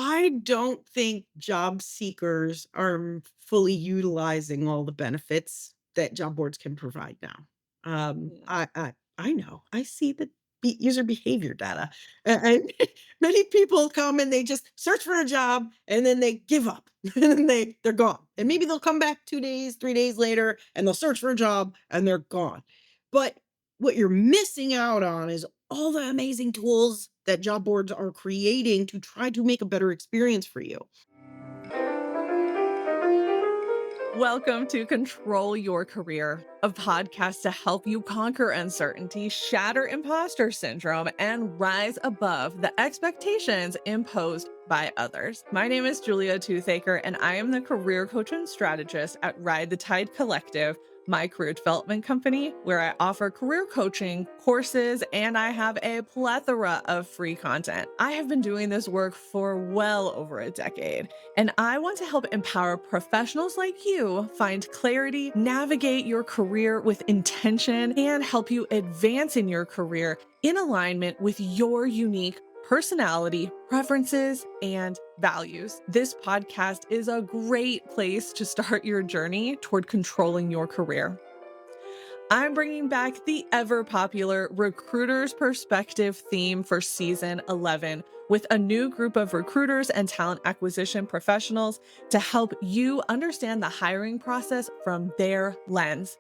I don't think job seekers are fully utilizing all the benefits that job boards can provide now. Mm. I know. I see the user behavior data. And many people come and they just search for a job and then they give up and then they're gone. And maybe they'll come back 2 days, 3 days later and they'll search for a job and they're gone. But what you're missing out on is all the amazing tools that job boards are creating to try to make a better experience for you. Welcome to Control Your Career, a podcast to help you conquer uncertainty, shatter imposter syndrome, and rise above the expectations imposed by others. My name is Julia Toothacre, and I am the career coach and strategist at Ride the Tide Collective, my career development company, where I offer career coaching, courses, and I have a plethora of free content. I have been doing this work for well over a decade. And I want to help empower professionals like you find clarity, navigate your career with intention, and help you advance in your career in alignment with your unique personality, preferences, and values. This podcast is a great place to start your journey toward controlling your career. I'm bringing back the ever popular Recruiter's Perspective theme for season 11 with a new group of recruiters and talent acquisition professionals to help you understand the hiring process from their lens.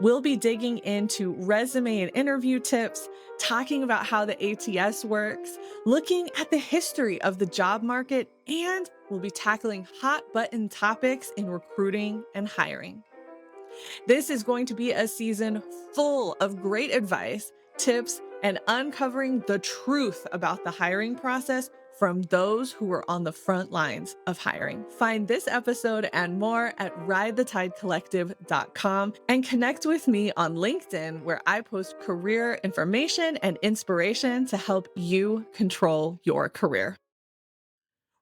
We'll be digging into resume and interview tips, talking about how the ATS works, looking at the history of the job market, and we'll be tackling hot button topics in recruiting and hiring. This is going to be a season full of great advice, tips, and uncovering the truth about the hiring process from those who are on the front lines of hiring. Find this episode and more at ridethetidecollective.com and connect with me on LinkedIn, where I post career information and inspiration to help you control your career.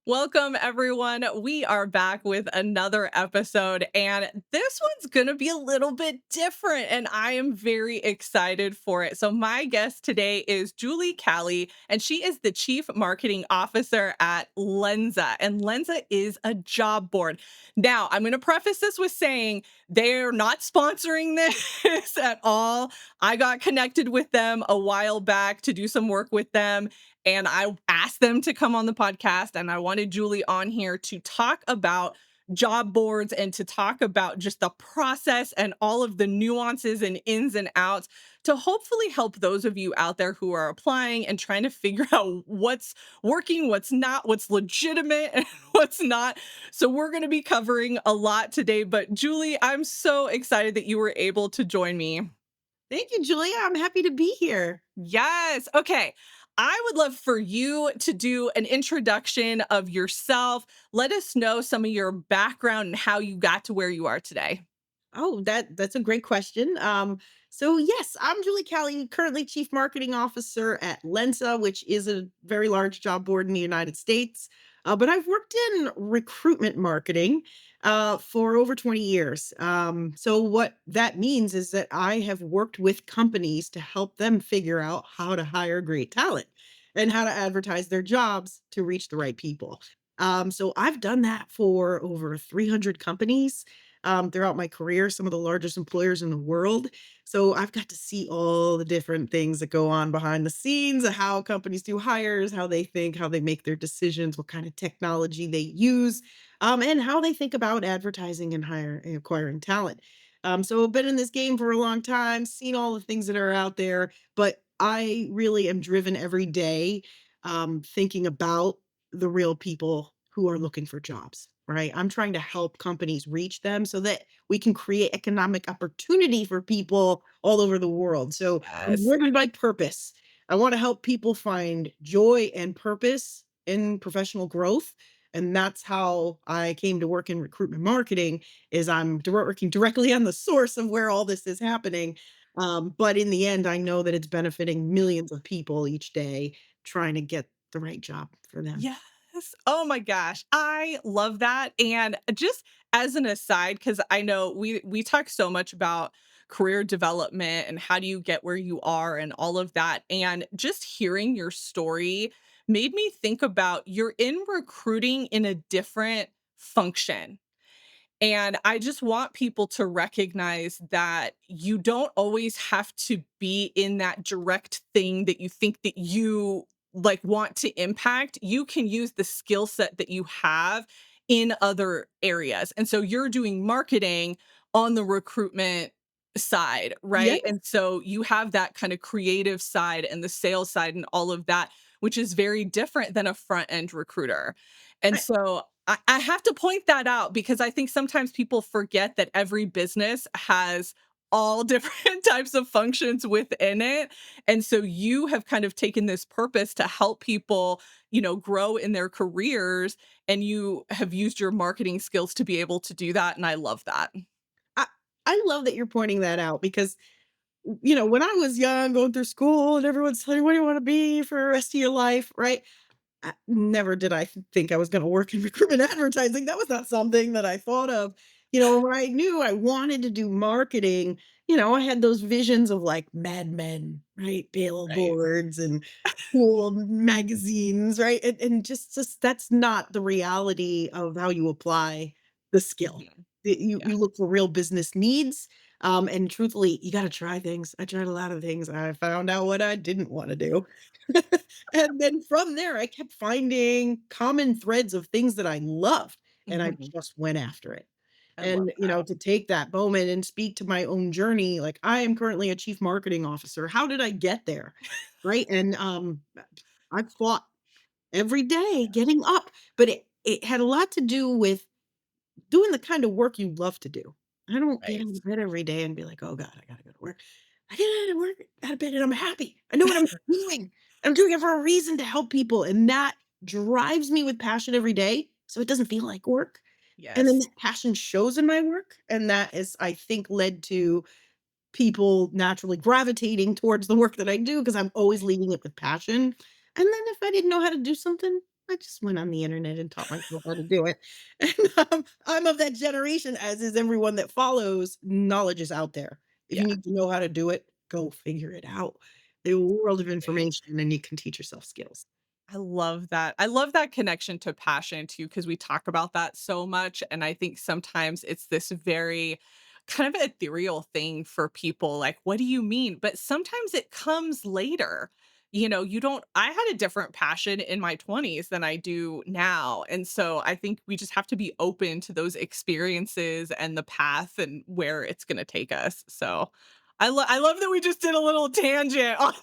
Welcome, everyone. We are back with another episode, and this one's going to be a little bit different, and I am very excited for it. So, my guest today is Julie Calli, and she is the Chief Marketing Officer at Lensa, and Lensa is a job board. Now, I'm going to preface this with saying they're not sponsoring this at all. I got connected with them a while back to do some work with them, and I asked them to come on the podcast, and I wanted Julie on here to talk about job boards and to talk about just the process and all of the nuances and ins and outs to hopefully help those of you out there who are applying and trying to figure out what's working, what's not, what's legitimate, and what's not. So, we're going to be covering a lot today. But, Julie, I'm so excited that you were able to join me. Thank you, Julia. I'm happy to be here. Yes. Okay. I would love for you to do an introduction of yourself. Let us know some of your background and how you got to where you are today. Oh, that's a great question. So yes, I'm Julie Calli, currently Chief Marketing Officer at Lensa, which is a very large job board in the United States. But I've worked in recruitment marketing for over 20 years. So what that means is that I have worked with companies to help them figure out how to hire great talent and how to advertise their jobs to reach the right people. So I've done that for over 300 companies throughout my career, some of the largest employers in the world. So I've got to see all the different things that go on behind the scenes, of how companies do hires, how they think, how they make their decisions, what kind of technology they use, and how they think about advertising and acquiring talent. So I've been in this game for a long time, seen all the things that are out there, but I really am driven every day thinking about the real people who are looking for jobs, right? I'm trying to help companies reach them so that we can create economic opportunity for people all over the world. So I'm Yes. driven by purpose. I want to help people find joy and purpose in professional growth. And that's how I came to work in recruitment marketing is I'm working directly on the source of where all this is happening. But in the end, I know that it's benefiting millions of people each day trying to get the right job for them. Yes. Oh my gosh. I love that. And just as an aside, because I know we talk so much about career development and how do you get where you are and all of that. And just hearing your story made me think about you're in recruiting in a different function. And I just want people to recognize that you don't always have to be in that direct thing that you think that you like want to impact. You can use the skill set that you have in other areas. And so you're doing marketing on the recruitment side, Yes. right? And so you have that kind of creative side and the sales side and all of that, which is very different than a front end recruiter. And I so I have to point that out because I think sometimes people forget that every business has all different types of functions within it. And so you have kind of taken this purpose to help people, grow in their careers, and you have used your marketing skills to be able to do that. And I love that. I I love that you're pointing that out because, when I was young, going through school and everyone's telling you, "What do you wanna be for the rest of your life?" Right? Never did I think I was gonna work in recruitment advertising. That was not something that I thought of. When I knew I wanted to do marketing, I had those visions of like Mad Men, right? Right. Billboards and cool magazines, right? And just that's not the reality of how you apply the skill. Mhm. You Yeah. look for real business needs. And truthfully, you got to try things. I tried a lot of things. I found out what I didn't want to do. And then from there, I kept finding common threads of things that I loved, and I Mhm. just went after it. I love And, that. to take that moment and speak to my own journey, like, I am currently a chief marketing officer. How did I get there? Right? And, I fought every day getting up, but it had a lot to do with doing the kind of work you love to do. I don't get out Right. of bed every day and be like, "Oh god, I gotta go to work." I get out of work out of bed and I'm happy. I know what I'm doing. I'm doing it for a reason to help people, and that drives me with passion every day, so it doesn't feel like work. And then Yes. that passion shows in my work, and that is, I think, led to people naturally gravitating towards the work that I do because I'm always leading it with passion. And then if I didn't know how to do something, I just went on the internet and taught myself how to do it. And I'm of that generation, as is everyone that follows. Knowledge is out there. If Yeah. you need to know how to do it, go figure it out. The world of Right. information, and you can teach yourself skills. I love that. I love that connection to passion too, because we talk about that so much. And I think sometimes it's this very kind of ethereal thing for people. Like, what do you mean? But sometimes it comes later. You don't, I had a different passion in my 20s than I do now. And so I think we just have to be open to those experiences and the path and where it's going to take us. So I love that we just did a little tangent on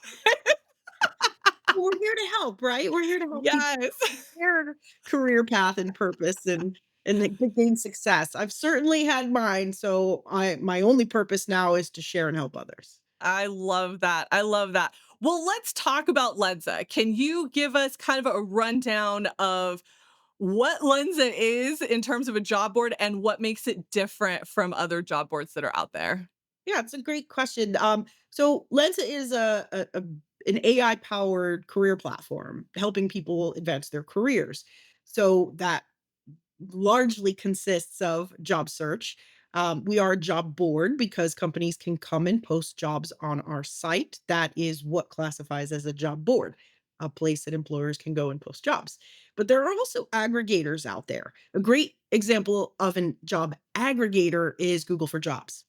Well, we're here to help, right? We're here to help people yes. their career path and purpose and to gain success. I've certainly had mine, so my only purpose now is to share and help others. I love that. I love that. Well, let's talk about Lensa. Can you give us kind of a rundown of what Lensa is in terms of a job board and what makes it different from other job boards that are out there? Yeah, it's a great question. So Lensa is an AI powered career platform helping people advance their careers. So that largely consists of job search. We are a job board because companies can come and post jobs on our site. That is what classifies as a job board, a place that employers can go and post jobs. But there are also aggregators out there. A great example of a job aggregator is Google for Jobs.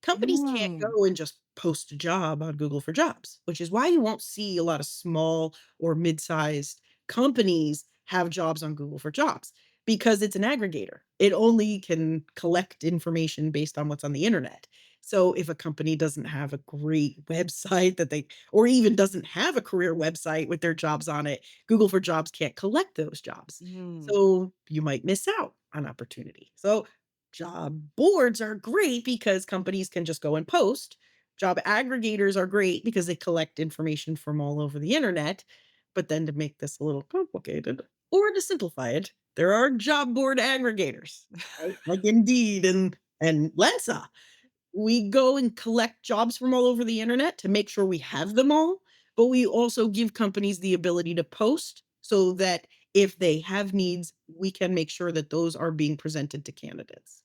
Companies can't Mm. go and just post a job on Google for Jobs, which is why you won't see a lot of small or mid-sized companies have jobs on Google for Jobs because it's an aggregator. It only can collect information based on what's on the internet. So if a company doesn't have a great website that they or even doesn't have a career website with their jobs on it, Google for Jobs can't collect those jobs. Mm. So you might miss out on opportunity. So job boards are great because companies can just go and post. Job aggregators are great because they collect information from all over the internet. But then to make this a little complicated or to simplify it, there are job board aggregators, right? Like Indeed and Lensa. We go and collect jobs from all over the internet to make sure we have them all, but we also give companies the ability to post so that if they have needs, we can make sure that those are being presented to candidates.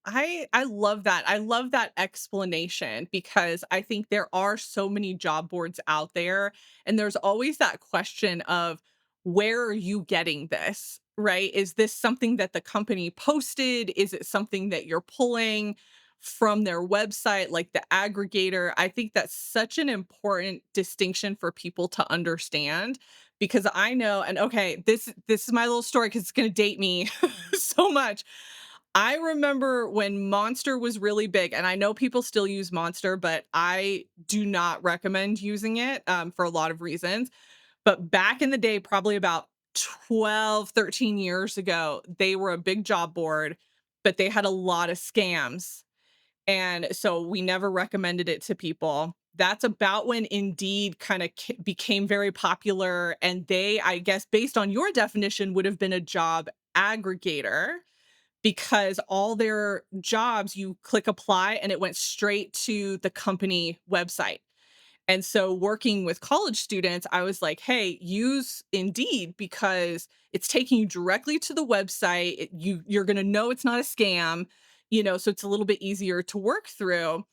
I love that. I love that explanation because I think there are so many job boards out there and there's always that question of where are you getting this? Right? Is this something that the company posted? Is it something that you're pulling from their website, like the aggregator? I think that's such an important distinction for people to understand because I know, and okay, this is my little story because it's going to date me so much. I remember when Monster was really big, and I know people still use Monster, but I do not recommend using it for a lot of reasons. But back in the day, probably about 12, 13 years ago, they were a big job board, but they had a lot of scams. And so we never recommended it to people. That's about when Indeed kind of became very popular. And they, I guess, based on your definition, would have been a job aggregator because all their jobs, you click apply and it went straight to the company website. And so working with college students, I was like, "Hey, use Indeed because it's taking you directly to the website. You're going to know it's not a scam, so it's a little bit easier to work through."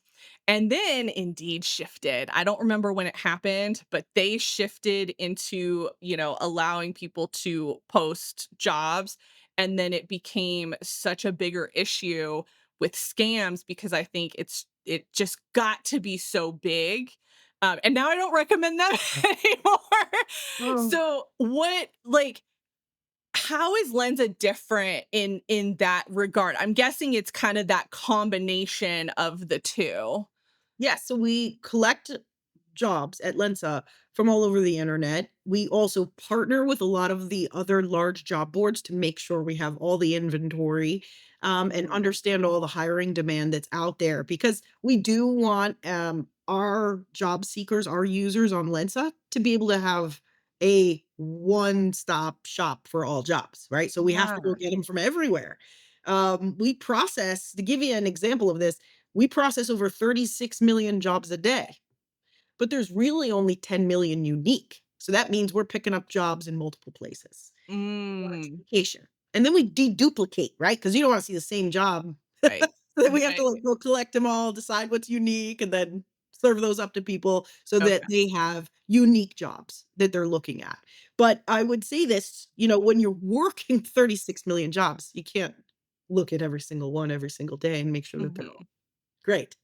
And then Indeed shifted. I don't remember when it happened, but they shifted into, allowing people to post jobs. And then it became such a bigger issue with scams because I think it just got to be so big. And now I don't recommend that anymore. Oh. So how is Lensa different in that regard? I'm guessing it's kind of that combination of the two. Yeah, so we collect jobs at Lensa from all over the internet. We also partner with a lot of the other large job boards to make sure we have all the inventory, and Mhm. understand all the hiring demand that's out there because we do want our job seekers, our users on Lensa to be able to have a one-stop shop for all jobs, right? So we have to go Yeah. get them from everywhere. We process, to give you an example of this, we process over 36 million jobs a day, but there's really only 10 million unique. So that means we're picking up jobs in multiple places. A lot of Mm. duplication. And then we deduplicate, right? Because you don't want to see the same job. Right. So then we have to Right. like go collect them all, decide what's unique, and then serve those up to people so that Okay. they have unique jobs that they're looking at. But I would say this, when you're working 36 million jobs, you can't look at every single one every single day and make sure that they're Mhm. great.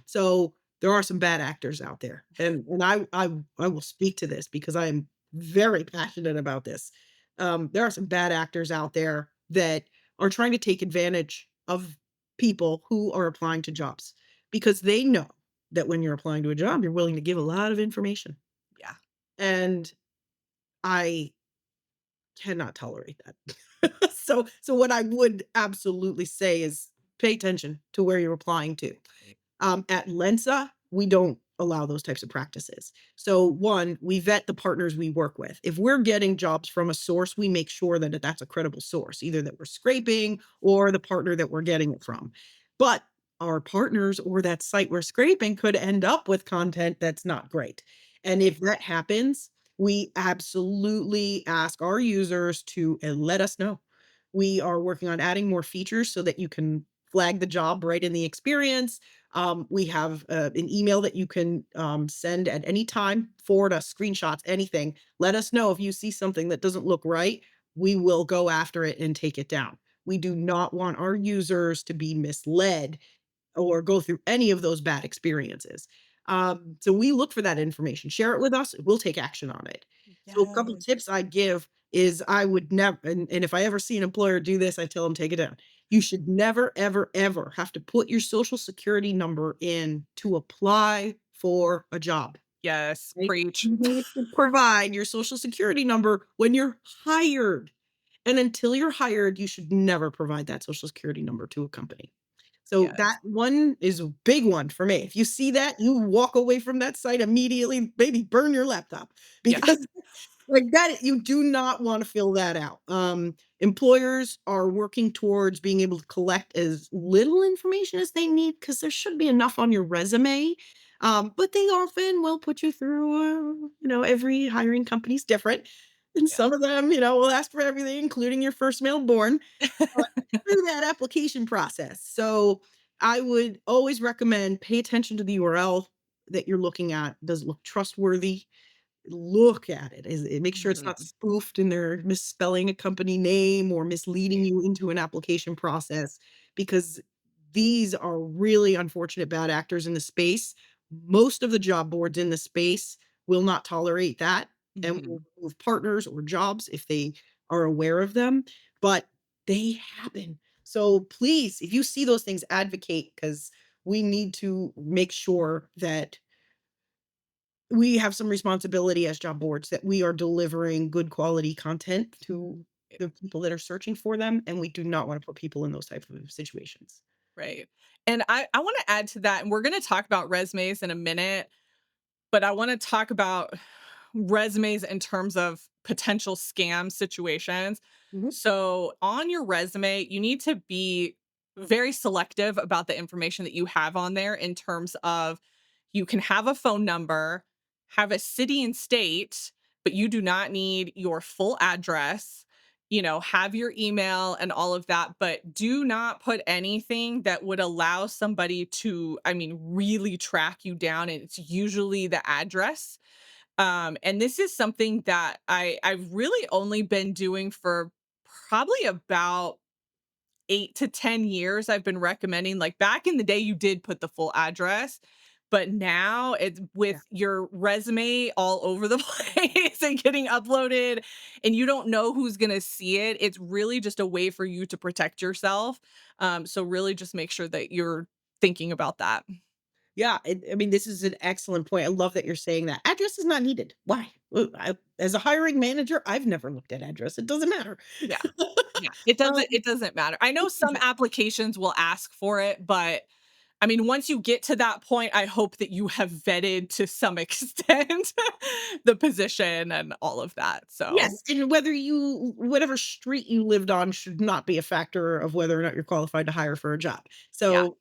So there are some bad actors out there, and I will speak to this because I am very passionate about this. There are some bad actors out there that are trying to take advantage of people who are applying to jobs because they know that when you're applying to a job, you're willing to give a lot of information, Yeah. and I cannot tolerate that. So what I would absolutely say is pay attention to where you're applying to. At Lensa, we don't allow those types of practices. So, one, we vet the partners we work with. If we're getting jobs from a source, we make sure that that's a credible source, either that we're scraping or the partner that we're getting it from. But our partners or that site we're scraping could end up with content that's not great. And if that happens, we absolutely ask our users to let us know. We are working on adding more features so that you can flag the job right in the experience. We have an email that you can send at any time, forward us screenshots, anything. Let us know if you see something that doesn't look right. We will go after it and take it down. We do not want our users to be misled or go through any of those bad experiences. So we look for that information, share it with us, we'll take action on it. So a couple Yes. tips I'd give is I would never, and if I ever see an employer do this, I tell them take it down. You should never, ever, ever have to put your social security number in to apply for a job. Yes. Right? Preach. You need to provide your social security number when you're hired. And until you're hired, you should never provide that social security number to a company. So Yes. that one is a big one for me. If you see that, you walk away from that site immediately, maybe burn your laptop Yeah. because like that, you do not want to fill that out. Employers are working towards being able to collect as little information as they need because there should be enough on your resume. But they often will put you through, every hiring company's different. And Yeah. some of them, will ask for everything, including your first mail born through that application process. So I would always recommend pay attention to the URL that you're looking at. Does it look trustworthy? look at it. Is it make sure it's not Mhm. spoofed and they're misspelling a company name or misleading Right. you into an application process, because these are really unfortunate bad actors in the space. Most of the job boards in the space will not tolerate that and will Mhm. remove partners or jobs if they are aware of them, but they happen. So please, if you see those things, advocate, because we need to make sure that we have some responsibility as job boards that we are delivering good quality content to the people that are searching for them, and we do not want to put people in those type of situations. Right. And I want to add to that, and we're going to talk about resumes in a minute, but I want to talk about resumes in terms of potential scam situations. Mhm. So, on your resume, you need to be very selective about the information that you have on there in terms of you can have a phone number, have a city and state, but you do not need your full address. Have your email and all of that, but do not put anything that would allow somebody to, I mean, really track you down. And it's usually the address. And this is something that I've really only been doing for probably about 8 to 10 years. I've been recommending, like, back in the day you did put the full address, but now it's Yeah. with your resume all over the place and getting uploaded, and you don't know who's going to see it. It's really just a way for you to protect yourself. So really just make sure that you're thinking about that. Yeah, I mean, this is an excellent point. I love that you're saying that. Address is not needed. Why? As a hiring manager, I've never looked at address. It doesn't matter. Yeah. Yeah, it Um, doesn't matter. I know some exactly. applications will ask for it, but I mean, once you get to that point, I hope that you have vetted to some extent the position and all of that. So, Yes, and whether you whatever street you lived on should not be a factor of whether or not you're qualified to hire for a job. yeah. So,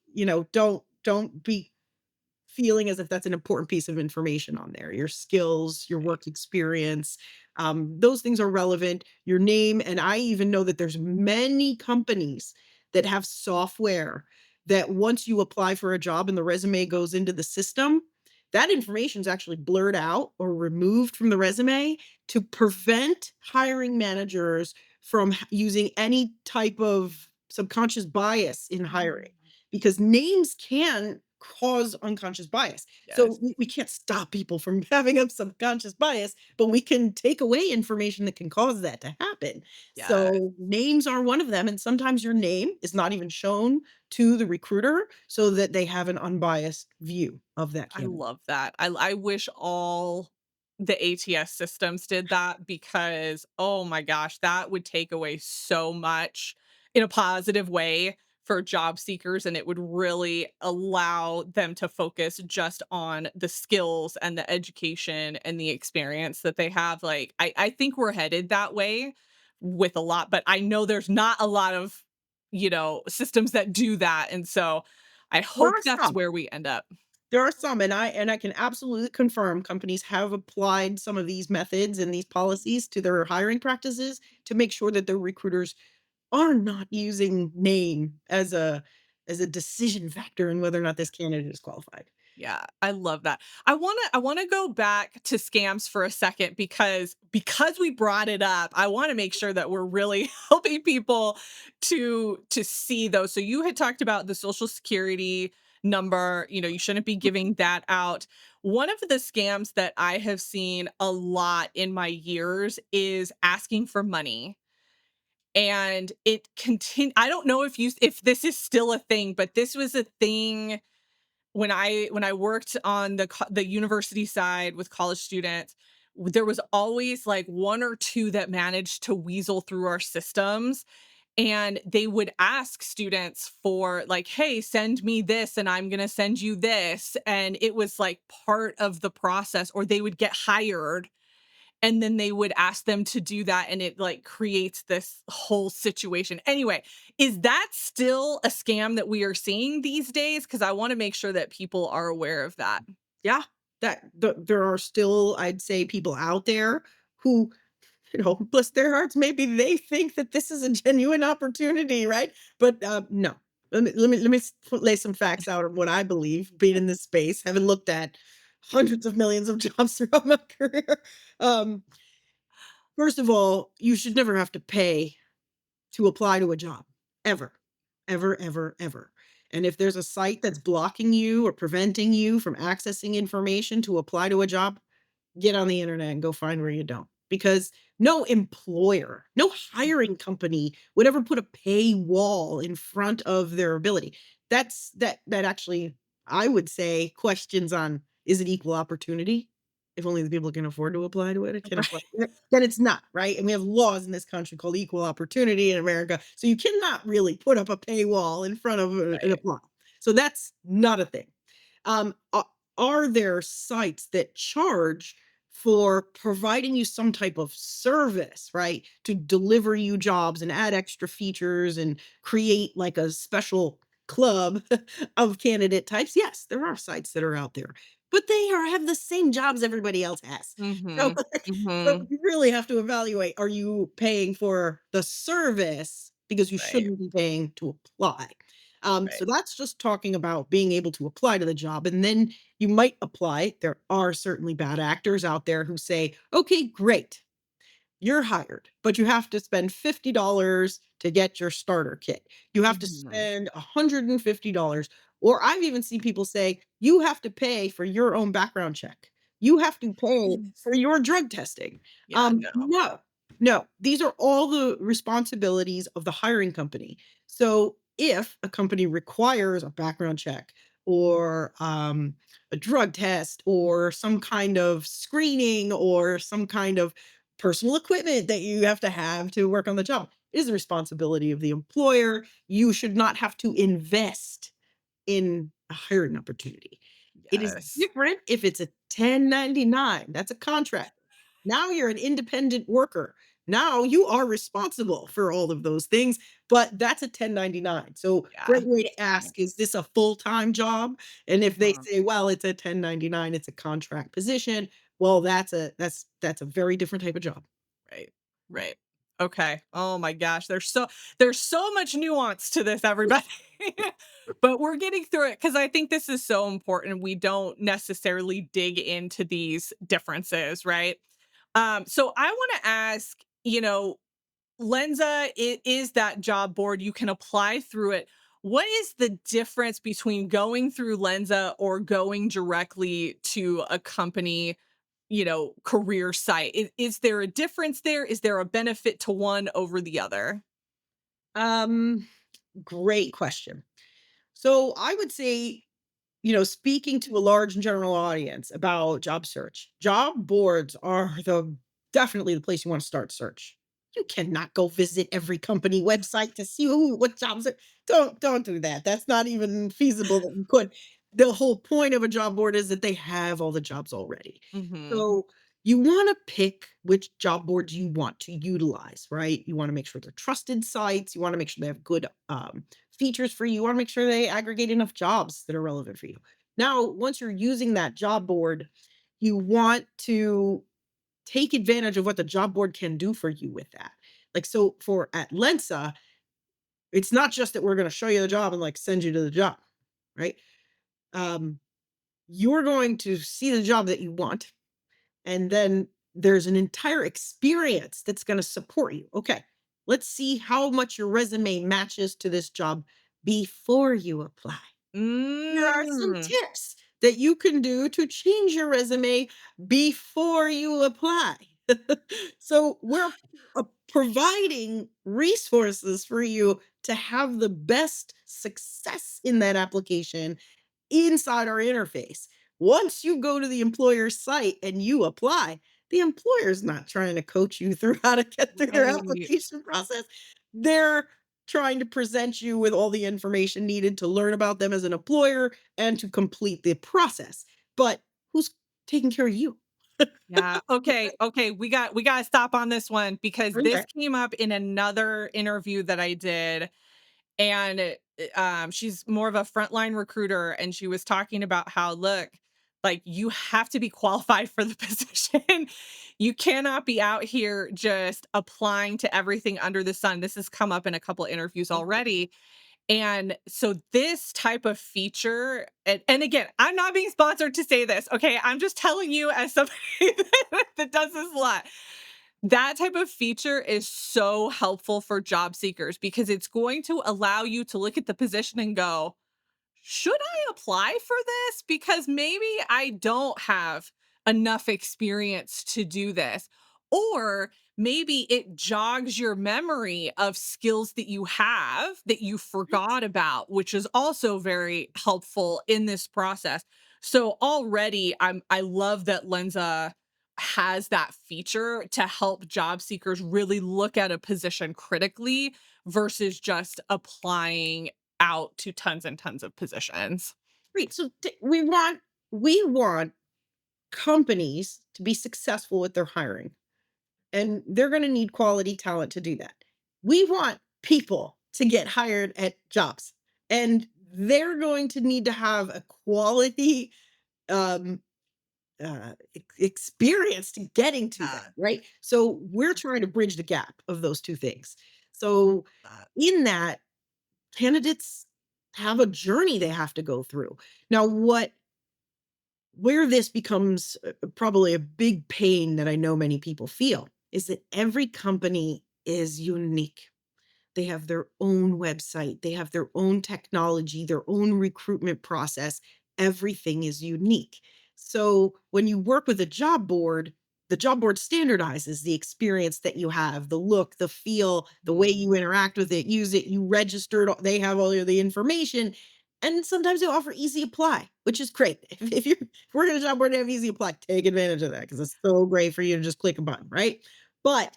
don't be feeling as if that's an important piece of information on there. Your skills, your Right. work experience, those things are relevant. Your name, and I even know that there's many companies that have software that once you apply for a job and the resume goes into the system, that information is actually blurred out or removed from the resume to prevent hiring managers from using any type of subconscious bias in hiring, Mm. because names can cause unconscious bias. So Yes. we can't stop people from having a subconscious bias, but we can take away information that can cause that to happen. Yes. So names are one of them. And sometimes your name is not even shown to the recruiter so that they have an unbiased view of that I candidate. love that. I wish all the ATS systems did that because, oh my gosh, that would take away so much in a positive way for job seekers, and it would really allow them to focus just on the skills and the education and the experience that they have. Like, I think we're headed that way with a lot, but I know there's not a lot of, systems that do that. And so I There hope are that's some. where we end up. There are some, and I can absolutely confirm companies have applied some of these methods and these policies to their hiring practices to make sure that their recruiters are not using name as a decision factor in whether or not this candidate is qualified. Yeah, I love that. I wanna go back to scams for a second because we brought it up. I wanna make sure that we're really helping people to see those. So you had talked about the social security number, you shouldn't be giving that out. One of the scams that I have seen a lot in my years is asking for money. And I don't know if this is still a thing, but this was a thing when I worked on the university side with college students. There was always like one or two that managed to weasel through our systems, and they would ask students for, like, hey, send me this and I'm going to send you this, and it was like part of the process. Or they would get hired and then they would ask them to do that, and it like creates this whole situation. Anyway, is that still a scam that we are seeing these days? Because I want to make sure that people are aware of that. Yeah, there are still, I'd say, people out there who, bless their hearts, maybe they think that this is a genuine opportunity, right? But, no. Lay some facts out of what I believe, being in this space, having looked at hundreds of millions of jobs throughout my career. Um, First of all, you should never have to pay to apply to a job, ever, ever, ever, ever. And if there's a site that's blocking you or preventing you from accessing information to apply to a job, get on the internet and go find where you don't. Because no employer, no hiring company would ever put a paywall in front of their ability. That actually, I would say, questions on, is it equal opportunity? If only the people can afford to apply to it, can apply. Right. Then it's not, right? And we have laws in this country called equal opportunity in America. So you cannot really put up a paywall in front of an Right. apply. So that's not a thing. Um, a- are there sites that charge for providing you some type of service, right? To deliver you jobs and add extra features and create like a special club of candidate types? Yes, there are sites that are out there, but they have the same jobs everybody else has. So, Mhm. so Mhm. you really have to evaluate, are you paying for the service because you Right. shouldn't be paying to apply? So Right. that's just talking about being able to apply to the job. And then you might apply. There are certainly bad actors out there who say, okay, great, you're hired, but you have to spend $50 to get your starter kit. You have to Mhm. spend $150. Or I've even seen people say, you have to pay for your own background check. You have to pay Yes. for your drug testing. Yeah, no. No, no, these are all the responsibilities of the hiring company. So if a company requires a background check or a drug test or some kind of screening or some kind of personal equipment that you have to work on the job, it is the responsibility of the employer. You should not have to invest in a hiring opportunity. It is Yes. different if it's a 1099. That's a contract. Now you're an independent worker. Now you are responsible for all of those things, but that's a 1099. So, Yeah. great way to Yeah. ask, is this a full-time job? And if they Mhm. say, well, it's a 1099, it's a contract position, well, that's a very different type of job. Right. Right. Okay. Oh my gosh, there's so much nuance to this, everybody. But we're getting through it because I think this is so important. We don't necessarily dig into these differences, right? So I want to ask, Lensa is that job board. You can apply through it. What is the difference between going through Lensa or going directly to a company, career site? Is there a difference there? Is there a benefit to one over the other? Um, Great question. So I would say, speaking to a large and general audience about job search, job boards are definitely the place you want to start search. You cannot go visit every company website to see what jobs are. Don't do that. That's not even feasible that you could. The whole point of a job board is that they have all the jobs already. Mhm. So you want to pick which job boards you want to utilize, right? You want to make sure they're trusted sites. You want to make sure they have good features for you. You want to make sure they aggregate enough jobs that are relevant for you. Now, once you're using that job board, you want to take advantage of what the job board can do for you with that. Like, so for at Lensa, it's not just that we're going to show you the job and like send you to the job, right? Um, you're going to see the job that you want, and then there's an entire experience that's going to support you. Okay, let's see how much your resume matches to this job before you apply. Here are some Mm. tips that you can do to change your resume before you apply. So we're providing resources for you to have the best success in that application inside our interface. Once you go to the employer's site and you apply, the employer's not trying to coach you through how to get through their Right. application process. They're trying to present you with all the information needed to learn about them as an employer and to complete the process. But who's taking care of you? Yeah. Okay. Okay. We got to stop on this one because this Okay. came up in another interview that I did. And she's more of a frontline recruiter, and she was talking about how, look, like, you have to be qualified for the position. You cannot be out here just applying to everything under the sun. This has come up in a couple interviews already. And so this type of feature, and again, I'm not being sponsored to say this, okay? I'm just telling you as somebody that does this a lot. That type of feature is so helpful for job seekers because it's going to allow you to look at the position and go, should I apply for this? Because maybe I don't have enough experience to do this. Or maybe it jogs your memory of skills that you have that you forgot about, which is also very helpful in this process. So already I love that Lensa has that feature to help job seekers really look at a position critically versus just applying out to tons and tons of positions. Great. So we want companies to be successful with their hiring, and they're going to need quality talent to do that. We want people to get hired at jobs, and they're going to need to have a quality um experience to getting to that, Yeah, right? So we're trying to bridge the gap of those two things. So that. in that, candidates have a journey they have to go through. Now, where this becomes probably a big pain that I know many people feel is that every company is unique. They have their own website, they have their own technology, their own recruitment process. Everything is unique. So when you work with a job board, the job board standardizes the experience that you have, the look, the feel, the way Mhm. you interact with it, use it, you registered, they have all of the information. And sometimes they offer easy apply, which is great. If you're working at a job board and have easy apply, take advantage of that because it's so great for you to just click a button, right? But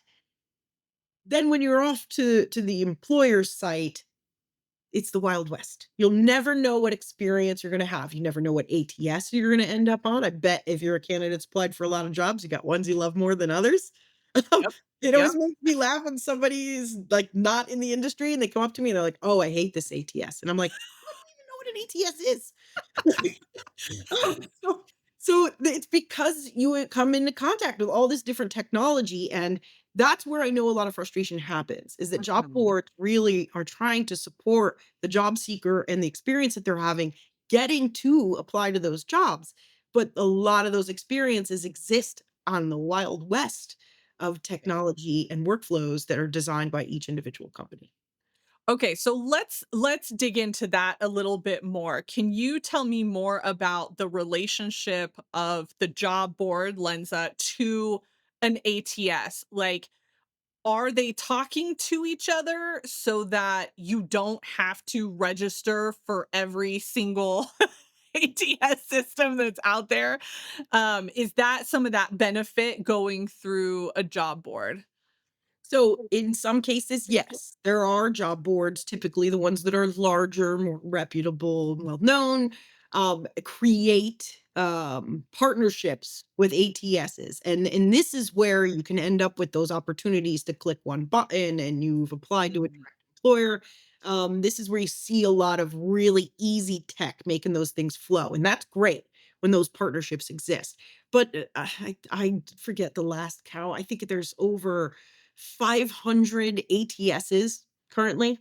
then when you're off to the employer's site, it's the Wild West. You'll never know what experience you're gonna have. You never know what ATS you're gonna end up on. I bet if you're a candidate that's applied for a lot of jobs, you got ones you love more than others. Yep. It always Yep. makes me laugh when somebody is, like, not in the industry and they come up to me and they're like, "Oh, I hate this ATS." And I'm like, "I don't even know what an ATS is." so it's because you would come into contact with all this different technology, and that's where I know a lot of frustration happens, is that job Mhm. boards really are trying to support the job seeker and the experience that they're having getting to apply to those jobs. But a lot of those experiences exist on the wild west of technology and workflows that are designed by each individual company. Okay, so let's dig into that a little bit more. Can you tell me more about the relationship of the job board Lensa to an ATS? Like, are they talking to each other so that you don't have to register for every single ATS system that's out there? Is that some of that benefit going through a job board? So in some cases, yes, there are job boards, typically the ones that are larger, more reputable, well known, create partnerships with ATSs. And this is where you can end up with those opportunities to click one button and you've applied to a Mhm. direct employer. This is where you see a lot of really easy tech making those things flow. And that's great when those partnerships exist. But I forget the last count. I think there's over 500 ATSs currently,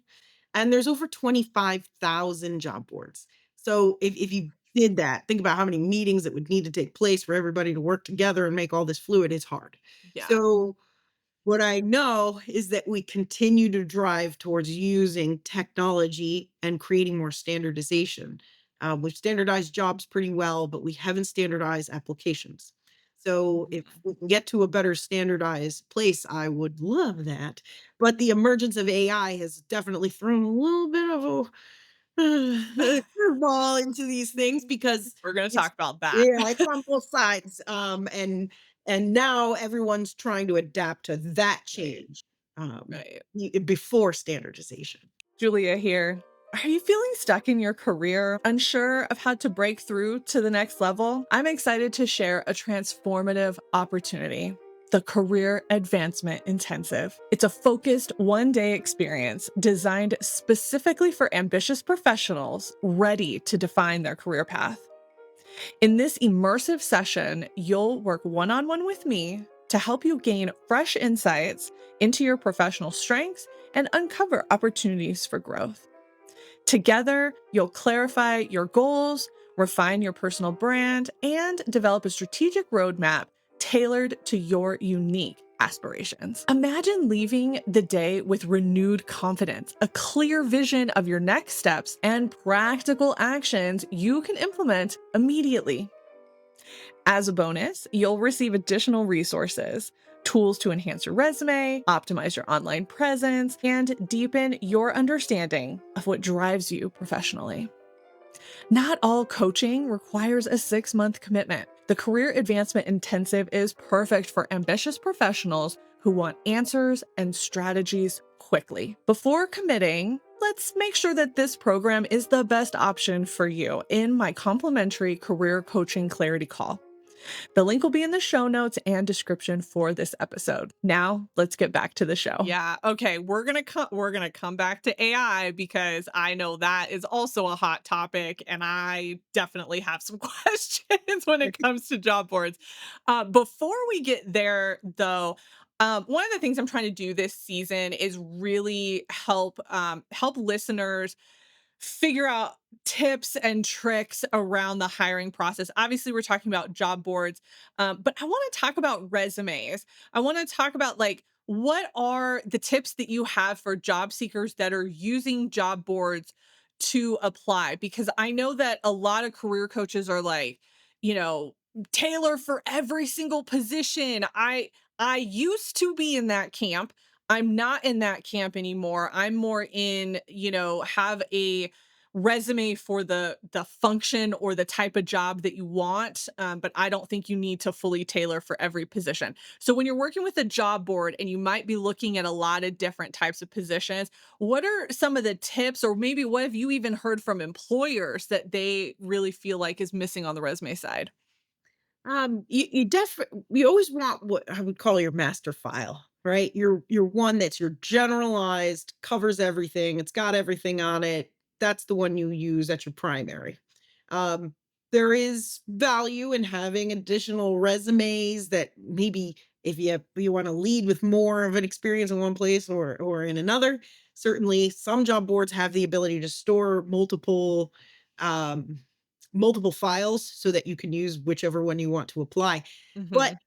and there's over 25,000 job boards. So if you did that, think about how many meetings that would need to take place for everybody to work together and make all this fluid. It's hard. Yeah. So what I know is that we continue to drive towards using technology and creating more standardization. We've standardized jobs pretty well, but we haven't standardized applications. So if Mhm. we can get to a better standardized place, I would love that. But the emergence of AI has definitely thrown a little bit of a curveball into these things because We're gonna it's talk about that. yeah, it's on both sides. And now everyone's trying to adapt to that Right, change right. before standardization. Julia here. Are you feeling stuck in your career, unsure of how to break through to the next level? I'm excited to share a transformative opportunity. The Career Advancement Intensive. It's a focused 1 day experience designed specifically for ambitious professionals ready to define their career path. In this immersive session, you'll work one on one with me to help you gain fresh insights into your professional strengths and uncover opportunities for growth. Together, you'll clarify your goals, refine your personal brand, and develop a strategic roadmap tailored to your unique aspirations. Imagine leaving the day with renewed confidence, a clear vision of your next steps, and practical actions you can implement immediately. As a bonus, you'll receive additional resources, tools to enhance your resume, optimize your online presence, and deepen your understanding of what drives you professionally. Not all coaching requires a 6-month commitment. The Career Advancement Intensive is perfect for ambitious professionals who want answers and strategies quickly. Before committing, let's make sure that this program is the best option for you in my complimentary career coaching clarity call. The link will be in the show notes and description for this episode. Now, let's get back to the show. Yeah, okay, we're going to come back to AI because I know that is also a hot topic and I definitely have some questions when it comes to job boards. Before we get there though, one of the things I'm trying to do this season is really help listeners figure out tips and tricks around the hiring process. Obviously, we're talking about job boards, but I want to talk about resumes. I want to talk about like what are the tips that you have for job seekers that are using job boards to apply? Because I know that a lot of career coaches are like, you know, tailor for every single position. I used to be in that camp. I'm not in that camp anymore. I'm more in, have a resume for the function or the type of job that you want, but I don't think you need to fully tailor for every position. So when you're working with a job board and you might be looking at a lot of different types of positions, what are some of the tips, or maybe what have you even heard from employers that they really feel like is missing on the resume side? You always want what I would call your master file, right? Your one that's your generalized, covers everything, it's got everything on it. That's the one you use, that's your primary. Um, there is value in having additional resumes that maybe if you want to lead with more of an experience in one place or in another. Certainly some job boards have the ability to store um multiple files so that you can use whichever one you want to apply. But Mhm.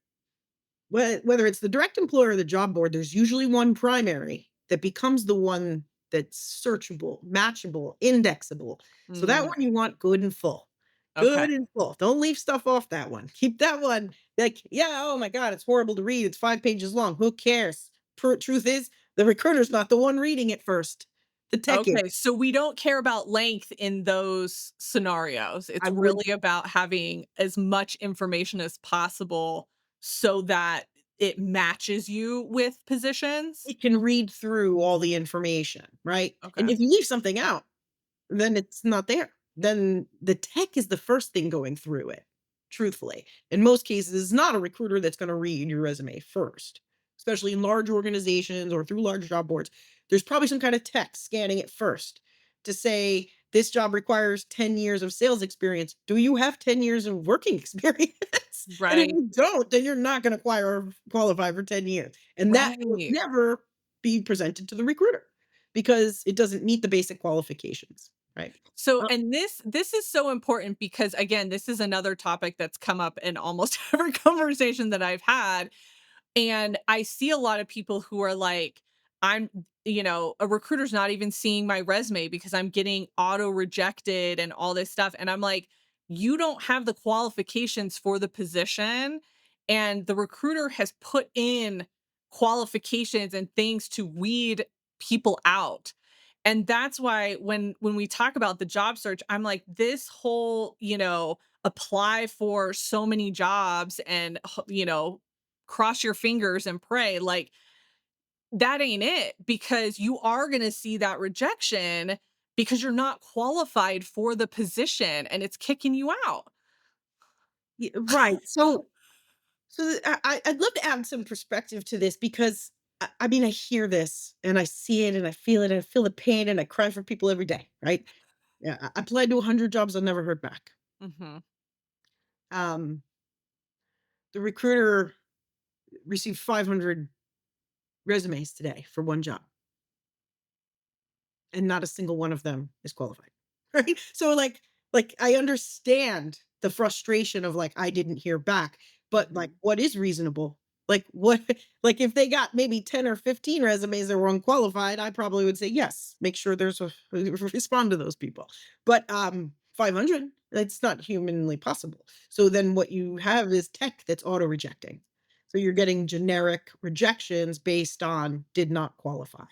whether it's the direct employer or the job board, there's usually one primary that becomes the one that's searchable, matchable, indexable. So that Mm, one you want good and full. okay. Good and full. Don't leave stuff off that one. Keep that one like, yeah, oh my God, it's horrible to read. It's 5 pages long. Who cares? Truth is, the recruiter's not the one reading it first. The tech Okay, is. so we don't care about length in those scenarios. I It's would really about having as much information as possible so that it matches you with positions? It can read through all the information, right? And Okay. if you leave something out, then it's not there. Then the tech is the first thing going through it, truthfully. In most cases, it's not a recruiter that's going to read your resume first, especially in large organizations or through large job boards. There's probably some kind of tech scanning it first to say, this job requires 10 years of sales experience. Do you have 10 years of working experience? And if Right. you don't, then you're not going to qualify for 10 years. And that will Right. never be presented to the recruiter because it doesn't meet the basic qualifications, right? So, Uh, and this is so important because again, this is another topic that's come up in almost every conversation that I've had. And I see a lot of people who are like, I'm, a recruiter's not even seeing my resume because I'm getting auto rejected and all this stuff. And I'm like, you don't have the qualifications for the position. And the recruiter has put in qualifications and things to weed people out. And that's why when we talk about the job search, I'm like, this whole, apply for so many jobs and cross your fingers and pray, like, that ain't it, because you are gonna see that rejection because you're not qualified for the position and it's kicking you out. right. I'd love to add some perspective to this because I mean, I hear this and I see it and I feel it and I feel the pain and I cry for people every day, right? Yeah, I applied to 100 jobs. I never heard back. Mhm. Um, the recruiter received 500 resumes today for one job. and not a single one of them is qualified. Right? So like I understand the frustration of like I didn't hear back, but like Mhm. what is reasonable? Like what like if they got maybe 10 or 15 resumes that were unqualified, I probably would say yes, make sure there's a respond to those people. But 500, that's not humanly possible. So then what you have is tech that's auto rejecting. So you're getting generic rejections based on did not qualify.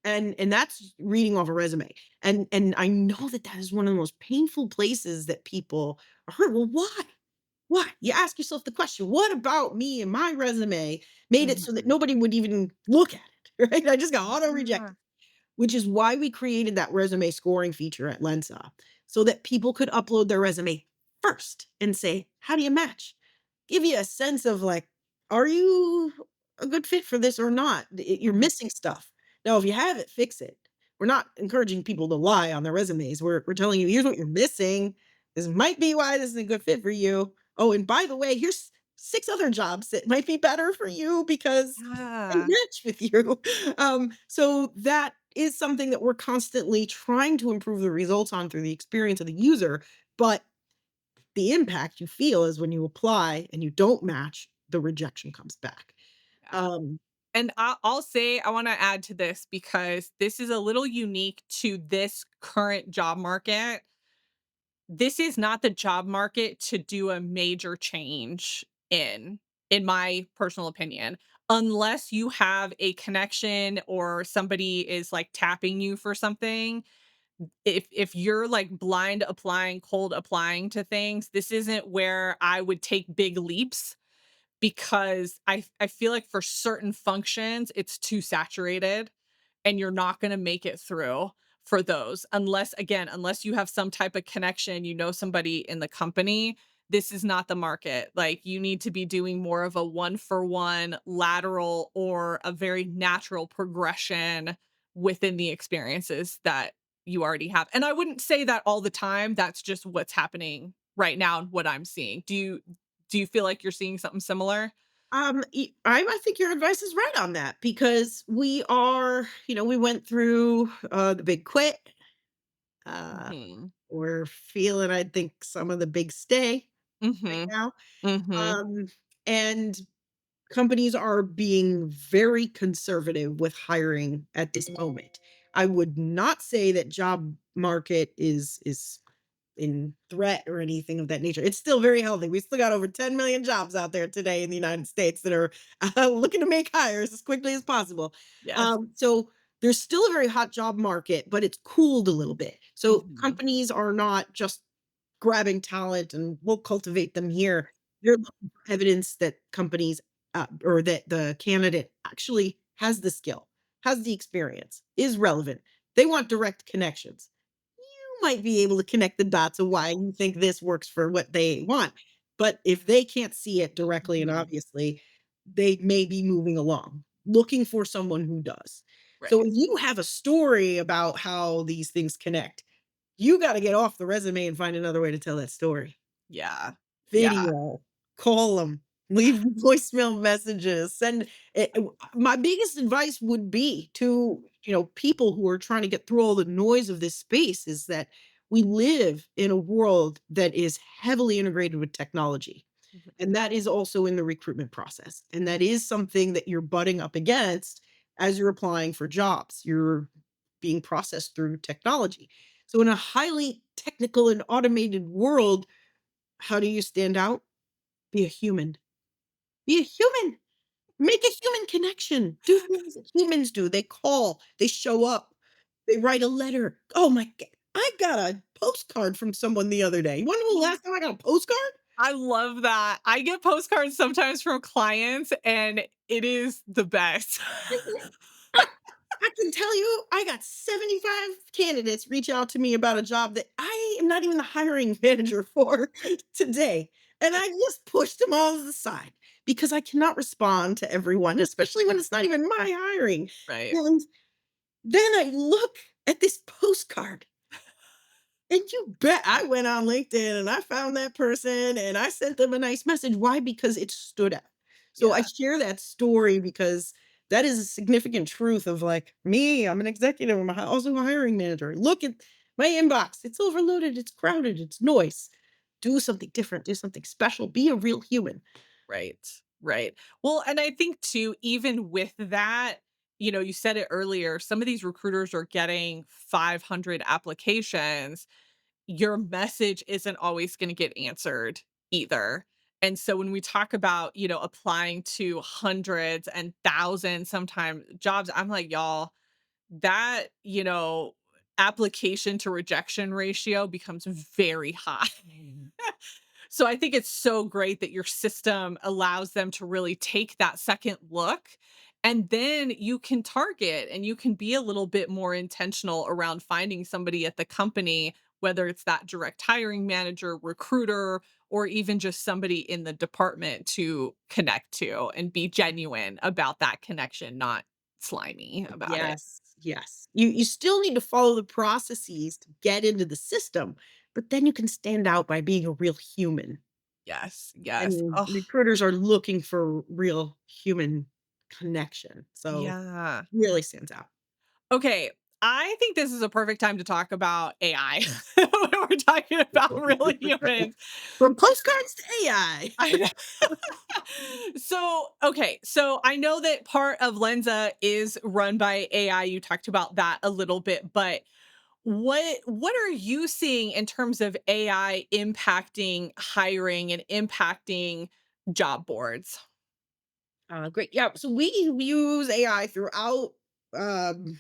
And that's reading off a resume. And I know that that is one of the most painful places that people are hurt. Well, why? Why? You ask yourself the question, what about me and my resume made it so that Mhm. nobody would even look at it? Right? I just got auto Yeah. rejected, which is why we created that resume scoring feature at Lensa so that people could upload their resume first and say, how do you match? Give you a sense of like, are you a good fit for this or not? You're Mhm. missing stuff. Now, if you have it, fix it. We're not encouraging people to lie on their resumes. We're telling you, here's what you're missing. This might be why this is a good fit for you. Oh, and by the way, here's 6 other jobs that might be better for you because they Yeah. match with you. So that is something that we're constantly trying to improve the results on through the experience of the user. But the impact you feel is when you apply and you don't match, the rejection comes back. Yeah. Um, And I'll say I want to add to this because this is a little unique to this current job market. This is not the job market to do a major change in my personal opinion, unless you have a connection or somebody is like tapping you for something. If you're like blind applying, cold applying to things, this isn't where I would take big leaps because I feel like for certain functions it's too saturated and you're not going to make it through for those unless again unless you have some type of connection, you know, somebody in the company. This is not the market. Like you need to be doing more of a one for one lateral or a very natural progression within the experiences that you already have. And I wouldn't say that all the time. That's just what's happening right now and what I'm seeing. Do you feel like you're seeing something similar? I think your advice is right on that because we are, we went through the big quit. Uh, Mhm. we're feeling, I think, some of the big stay right Mhm. now. Mhm. Um, and companies are being very conservative with hiring at this moment. I would not say that job market is in threat or anything of that nature. It's still very healthy. We still got over 10 million jobs out there today in the United States that are looking to make hires as quickly as possible. Yes. So there's still a very hot job market, but it's cooled a little bit. So Mhm. companies are not just grabbing talent and we'll cultivate them here. You're looking for evidence that companies or that the candidate actually has the skill, has the experience, is relevant. They want direct connections. You might be able to connect the dots of why you think this works for what they want. But if they can't see it directly and Mhm. obviously, they may be moving along, looking for someone who does. So Right. if you have a story about how these things connect, you gotta get off the resume and find another way to tell that story. Yeah. Yeah. Video, call them, leave voicemail messages, send my biggest advice would be to, people who are trying to get through all the noise of this space is that we live in a world that is heavily integrated with technology. Mhm. And that is also in the recruitment process. And that is something that you're butting up against as you're applying for jobs. You're being processed through technology. So, in a highly technical and automated world, how do you stand out? Be a human. Be a human. Make a human connection. Do things that humans do. They call, they show up, they write a letter. Oh my God. I got a postcard from someone the other day. You want to know the last time I got a postcard? I love that. I get postcards sometimes from clients, and it is the best. I can tell you, I got 75 candidates reach out to me about a job that I am not even the hiring manager for today. And I just pushed them all to the side because I cannot respond to everyone, especially when it's not even my hiring. Right. And then I look at this postcard, and you bet I went on LinkedIn and I found that person and I sent them a nice message. Why? Because it stood out. So I Yeah. share that story because that is a significant truth of like me. I'm an executive. I'm also a hiring manager. Look at my inbox. It's overloaded. It's crowded. It's noise. Do something different. Do something special. Be a real human. Right. Right. Well, and I think too, even with that, you said it earlier, some of these recruiters are getting 500 applications. Your message isn't always going to get answered either. And so when we talk about, applying to hundreds and thousands sometimes jobs, I'm like, y'all, that, application to rejection ratio becomes very high. So I think it's so great that your system allows them to really take that second look, and then you can target and you can be a little bit more intentional around finding somebody at the company, whether it's that direct hiring manager, recruiter, or even just somebody in the department to connect to and be genuine about that connection, not slimy about it. Yes, yes. You still need to follow the processes to get into the system, but then you can stand out by being a real human. Yes, yes. And Oh, recruiters are looking for real human connection. So yeah. really stands out. Okay, I think this is a perfect time to talk about AI. When we're talking about real humans. From postcards to AI. I know. So, okay, so I know that part of Lensa is run by AI. You talked about that a little bit, but what are you seeing in terms of AI impacting hiring and impacting job boards? Great. Yeah. So we use AI throughout um,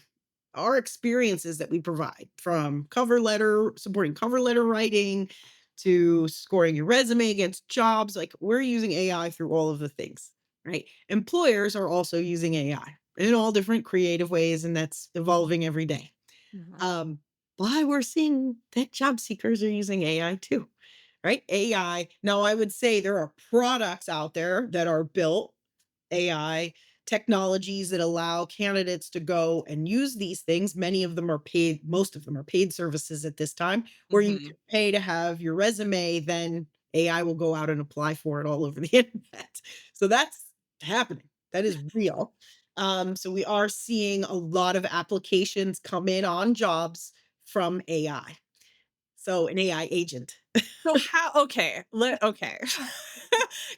our experiences that we provide, from supporting cover letter writing to scoring your resume against jobs. Like, we're using AI through all of the things, right? Employers are also using AI in all different creative ways, and that's evolving every day. Mhm. Um, but we're seeing that job seekers are using AI too, right? AI. Now, I would say there are products out there that are built AI technologies that allow candidates to go and use these things. Many of them are paid, most of them are paid services at this time, where you Mhm. can pay to have your resume, then AI will go out and apply for it all over the internet. So that's happening. That is real. So we are seeing a lot of applications come in on jobs from AI. So an AI agent. So how okay, let okay.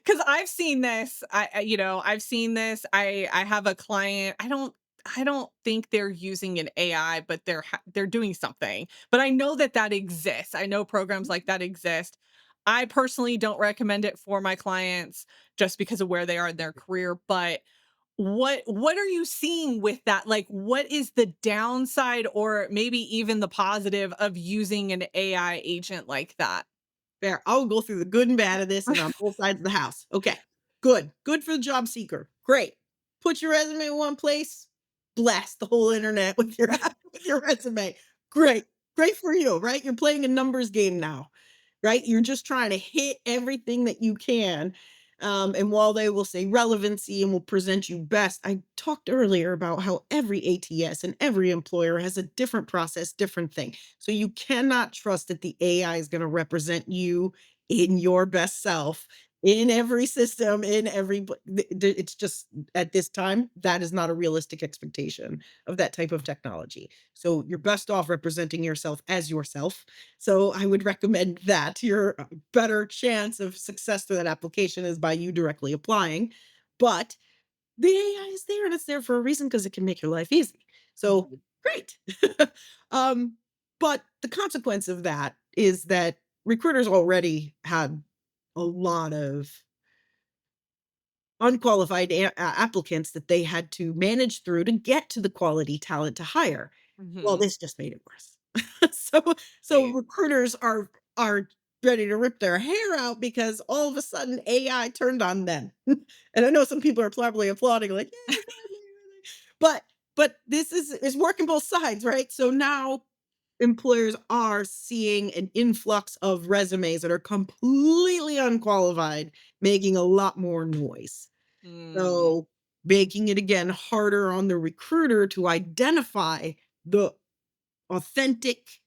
Cuz I've seen this. I've seen this. I have a client. I don't think they're using an AI, but they're doing something. But I know that that exists. I know programs like that exist. I personally don't recommend it for my clients just because of where they are in their career, but what are you seeing with that? Like, what is the downside or maybe even the positive of using an AI agent like that? Fair. I'll go through the good and bad of this and on both sides of the house. Okay. Good. Good for the job seeker. Great. Put your resume in one place, blast the whole internet with your with your resume. Great. Great for you, right? You're playing a numbers game now, right? You're just trying to hit everything that you can. And while they will say relevancy and will present you best, I talked earlier about how every ATS and every employer has a different process, different thing. So you cannot trust that the AI is going to represent you in your best self in every system, in every. It's just at this time that is not a realistic expectation of that type of technology. So you're best off representing yourself as yourself. So I would recommend that your better chance of success through that application is by you directly applying. But the AI is there and it's there for a reason because it can make your life easy. So Mhm. great. um, but the consequence of that is that recruiters already had a lot of unqualified applicants that they had to manage through to get to the quality talent to hire. Well, Mhm. this just made it worse. so so Right. recruiters are ready to rip their hair out because all of a sudden AI turned on them. And I know some people are probably applauding like, "Yay, finally." But this is working both sides, right? So now employers are seeing an influx of resumes that are completely unqualified, making a lot more noise. Mm. So, making it again harder on the recruiter to identify the authentic,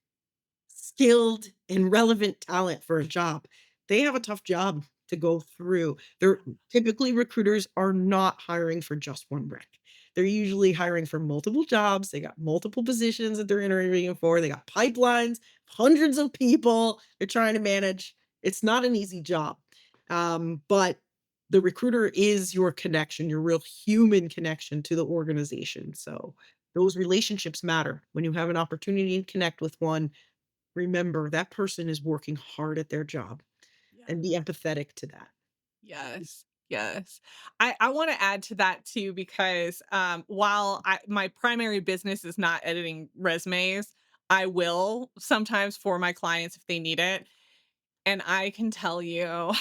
skilled, and relevant talent for a job. They have a tough job to go through. They're typically recruiters are not hiring for just one brick. They're usually hiring for multiple jobs. They got multiple positions that they're interviewing for. They got pipelines, hundreds of people they're trying to manage. It's not an easy job. But the recruiter is your connection, your real human connection to the organization. So those relationships matter. When you have an opportunity to connect with one, remember that person is working hard at their job and be Yes. empathetic to that. Yes. Yes. I want to add to that too because while my primary business is not editing resumes, I will sometimes for my clients if they need it. And I can tell you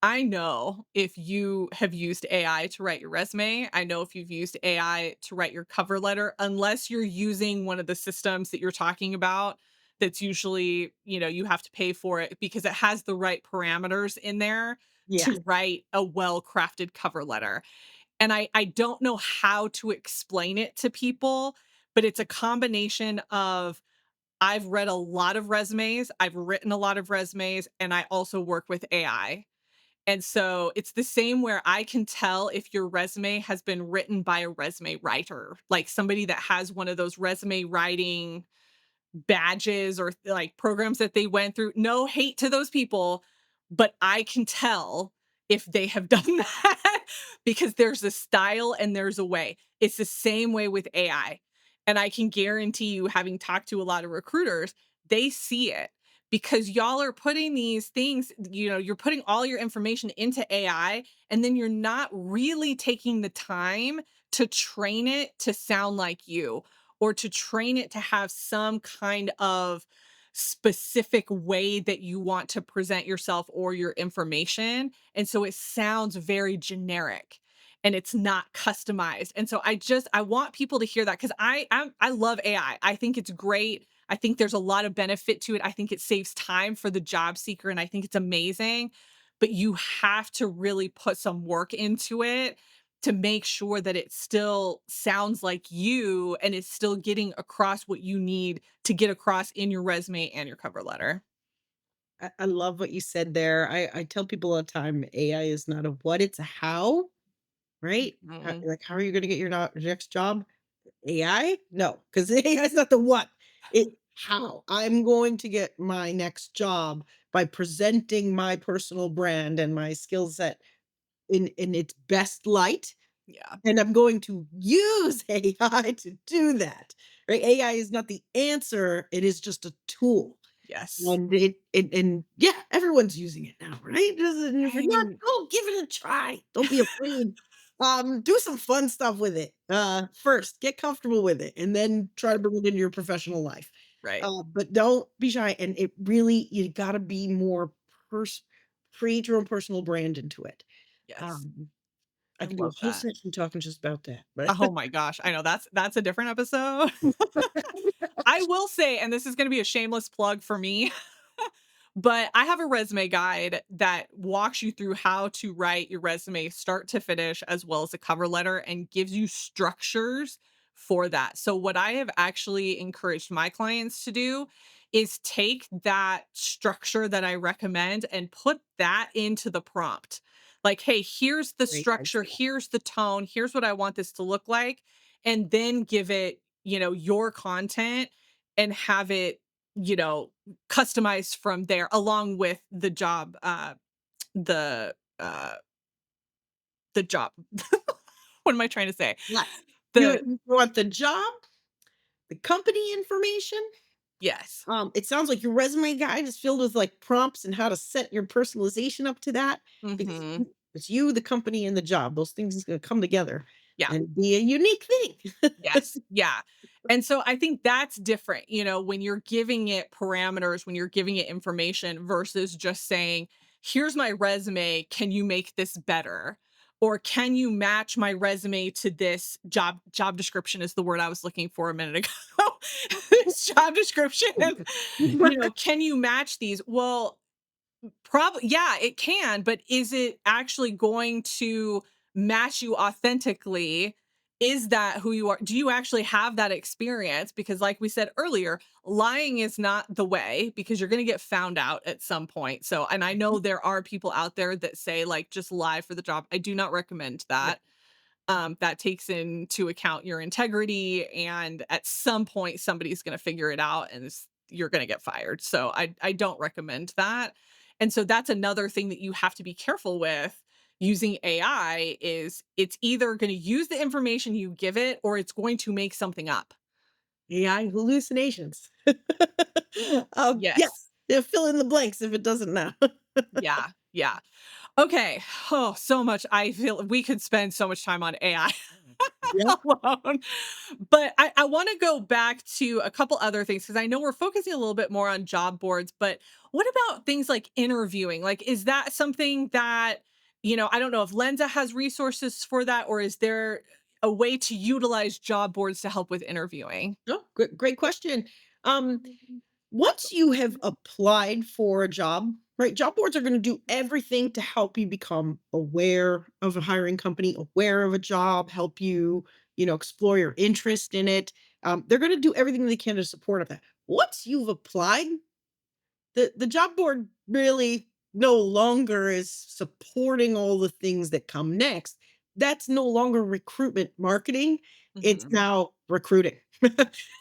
I know if you have used AI to write your resume. I know if you've used AI to write your cover letter, unless you're using one of the systems that you're talking about, that's usually, you have to pay for it because it has the right parameters in there Yeah. to write a well-crafted cover letter. And I don't know how to explain it to people, but it's a combination of I've read a lot of resumes, I've written a lot of resumes, and I also work with AI. And so it's the same where I can tell if your resume has been written by a resume writer, like somebody that has one of those resume writing badges or like programs that they went through. No hate to those people, but I can tell if they have done that because there's a style and there's a way. It's the same way with AI. And I can guarantee you, having talked to a lot of recruiters, they see it because y'all are putting these things, you're putting all your information into AI and then you're not really taking the time to train it to sound like you or to train it to have some kind of specific way that you want to present yourself or your information. And so it sounds very generic and it's not customized. And so I want people to hear that because I love AI. I think it's great. I think there's a lot of benefit to it. I think it saves time for the job seeker and I think it's amazing. But you have to really put some work into it to make sure that it still sounds like you and it's still getting across what you need to get across in your resume and your cover letter. I love what you said there. I tell people all the time AI is not a what, it's a how, right? Mhm. Like, how are you going to get your next job? AI? No, because AI is not the what. It how I'm going to get my next job by presenting my personal brand and my skill set in its best light, Yeah. and I'm going to use AI to do that. Right? AI is not the answer, it is just a tool. Yes. And yeah, everyone's using it now, right? If you're not, Right. go give it a try. Don't be afraid. Do some fun stuff with it. First, get comfortable with it, and then try to bring it into your professional life. Right. But don't be shy. And it really, you got to be more pers- create your own personal brand into it. Yes. Um, I I can do a love whole that. session talking just about that. But Oh my gosh. I know that's a different episode. I will say, and this is going to be a shameless plug for me, but I have a resume guide that walks you through how to write your resume start to finish, as well as a cover letter, and gives you structures for that. So, what I have actually encouraged my clients to do is take that structure that I recommend and put that into the prompt. Like, hey, here's the great structure, idea. here's the tone, here's what I want this to look like. And then give it, your content and have it, you know, customized from there along with the uh the job. What am I trying to say? Yes. The You want the job, the company information. yes. It sounds like your resume guide is filled with like prompts and how to set your personalization up to that because Mhm. it's you, the company, and the job. Those things is going to come together Yeah. and be a unique thing. Yes. Yeah. And so I think that's different, when you're giving it parameters, when you're giving it information versus just saying, here's my resume. Can you make this better? Or can you match my resume to this job description is the word I was looking for a minute ago. This job description. Can you match these? Well, probably, yeah, it can, but is it actually going to match you authentically? Is that who you are? Do you actually have that experience? Because, like we said earlier, lying is not the way because you're going to get found out at some point. So, and I know there are people out there that say, like, just lie for the job. I do not recommend No, that. that takes into account your integrity, and at some point somebody's going to figure it out and you're going to get fired. So I don't recommend that. And so that's another thing that you have to be careful with using AI is it's either going to use the information you give it or it's going to make something up. AI hallucinations. Yes. Yes, yeah, fill in the blanks if it doesn't know. Yeah. Yeah. Okay. Oh, so much. I feel we could spend so much time on AI Yeah. alone. But I want to go back to a couple other things because I know we're focusing a little bit more on job boards, but what about things like interviewing? Like, is that something that, I don't know if Lensa has resources for that, or is there a way to utilize job boards to help with interviewing? Oh, great question. Um, Once you have applied for a job, right? Job boards are going to do everything to help you become aware of a hiring company, aware of a job, help you, explore your interest in it. They're going to do everything they can to support of that. Once you've applied, the job board really no longer is supporting all the things that come next. That's no longer recruitment marketing. It's Mhm. now recruiting.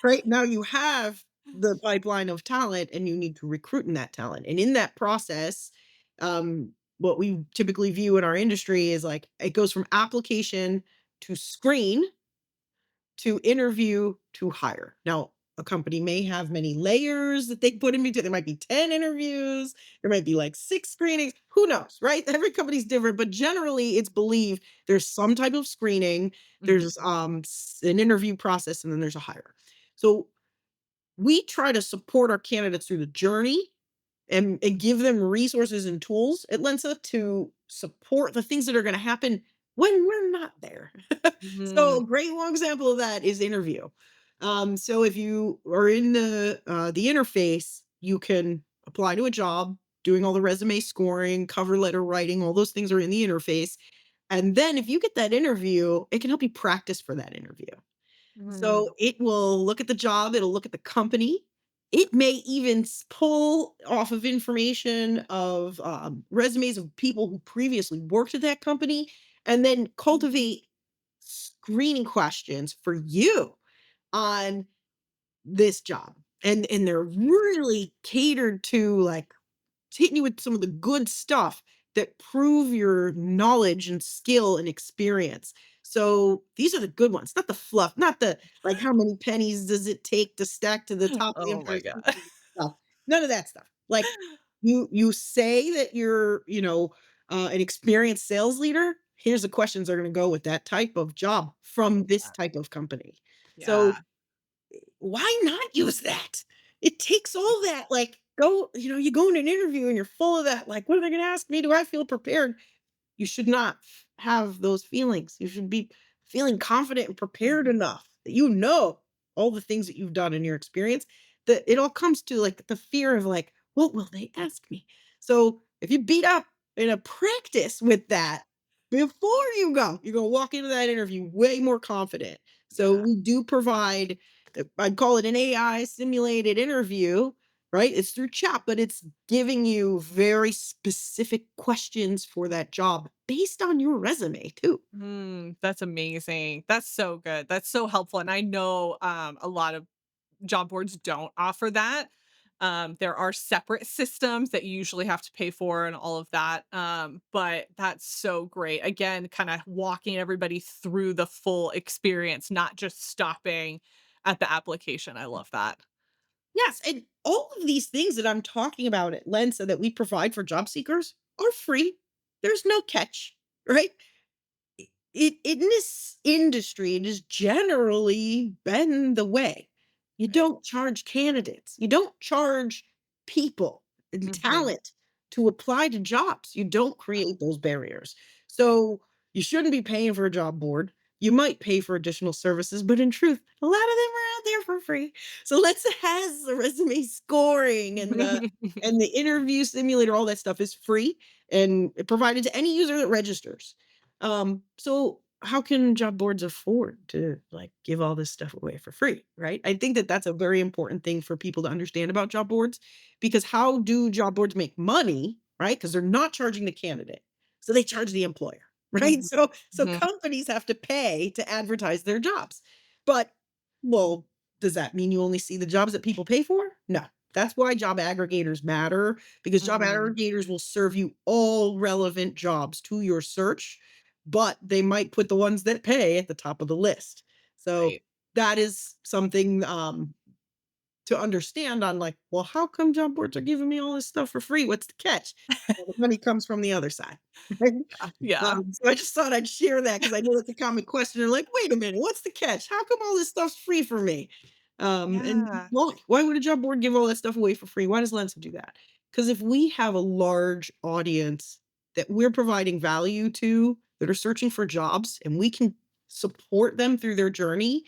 Right now you have the pipeline of talent and you need to recruit in that talent. And in that process, what we typically view in our industry is like it goes from application to screen to interview to hire. Now, a company may have many layers that they put in between. There might be 10 interviews, there might be like 6 screenings. Who knows, right? Every company's different, but generally it's believed there's some type of screening, there's Mhm. an interview process, and then there's a hire. So we try to support our candidates through the journey and give them resources and tools at Lensa to support the things that are going to happen when we're not there. So Mhm. a great one example of that is interview. So if you are in the interface, you can apply to a job, doing all the resume scoring, cover letter writing, all those things are in the interface. And then if you get that interview, it can help you practice for that interview. Mhm. So it will look at the job, it'll look at the company. It may even pull off of information of resumes of people who previously worked at that company and then cultivate screening questions for you on this job. And they're really catered to like hitting you with some of the good stuff that prove your knowledge and skill and experience. So these are the good ones, not the fluff, not the like how many pennies does it take to stack to the top of the Oh Empire my State god. Building stuff. None of that stuff. Like you say that you're, an experienced sales leader. Here's the questions that are going to go with that type of job from this type of company. So Yeah. why not use that? It takes all that, like, you go in an interview and you're full of that, like, "What are they gonna ask me? Do I feel prepared?" You should not have those feelings. You should be feeling confident and prepared Mhm. enough that you know all the things that you've done in your experience, that it all comes to, like, the fear of, like, "What will they ask me?" So, if you beat up in a practice with that before you go, you're gonna walk into that interview way more confident. So, Yeah. we do provide, I'd call it an AI simulated interview, right? It's through chat, but it's giving you very specific questions for that job based on your resume too. That's amazing. That's so good. That's so helpful, and I know, a lot of job boards don't offer that. There are separate systems that you usually have to pay for and all of that, but that's so great. Again, kinda walking everybody through the full experience, not just stopping at the application. I love that. Yes, and all of these things that I'm talking about at Lensa that we provide for job seekers are free. There's no catch, right? It in this industry, it has generally been the way. You Right. don't charge candidates. You don't charge people and Mhm. talent to apply to jobs. You don't create those barriers. So you shouldn't be paying for a job board. You might pay for additional services, but in truth, a lot of them are out there for free. So let's has the resume scoring and the interview simulator, all that stuff is free and provided to any user that registers. So how can job boards afford to like give all this stuff away for free, right? I think that that's a very important thing for people to understand about job boards because how do job boards make money, right? Because they're not charging the candidate. So they charge the employer. right? Mhm. So Mhm. companies have to pay to advertise their jobs. But well, does that mean you only see the jobs that people pay for? No. That's why job aggregators matter because job Mhm. aggregators will serve you all relevant jobs to your search, but they might put the ones that pay at the top of the list. So Right. that is something to understand on like, well, how come job boards are giving me all this stuff for free? What's the catch? Well, the money comes from the other side. Right? Yeah. So I just thought I'd share that because I know that's a common question. They're like, wait a minute, what's the catch? How come all this stuff's free for me? And Yeah. why would a job board give all that stuff away for free? Why does Lensa do that? Because if we have a large audience that we're providing value to that are searching for jobs and we can support them through their journey,